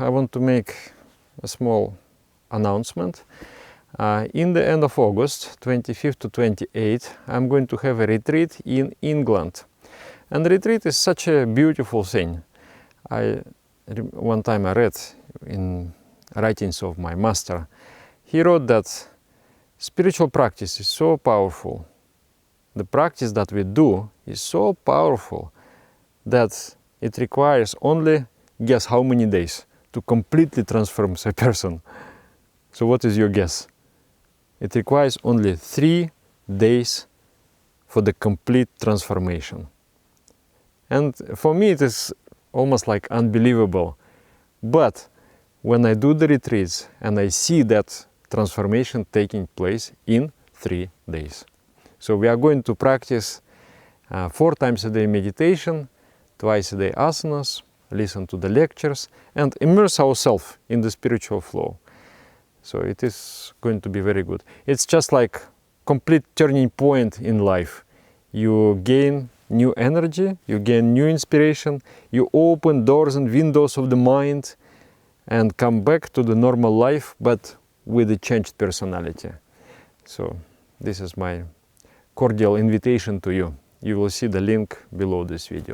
I want to make a small announcement. In the end of August, 25th to 28th, I'm going to have a retreat in England. And retreat is such a beautiful thing. One time I read in writings of my master, he wrote that spiritual practice is so powerful. The practice that we do is so powerful that it requires only, guess how many days to completely transform a person. So what is your guess? It requires only 3 days for the complete transformation. And for me it is almost like unbelievable. But when I do the retreats and I see that transformation taking place in 3 days. So we are going to practice 4 times a day meditation, twice a day asanas, listen to the lectures, and immerse ourselves in the spiritual flow. So it is going to be very good. It's just like complete turning point in life. You gain new energy, you gain new inspiration, you open doors and windows of the mind and come back to the normal life, but with a changed personality. So this is my cordial invitation to you. You will see the link below this video.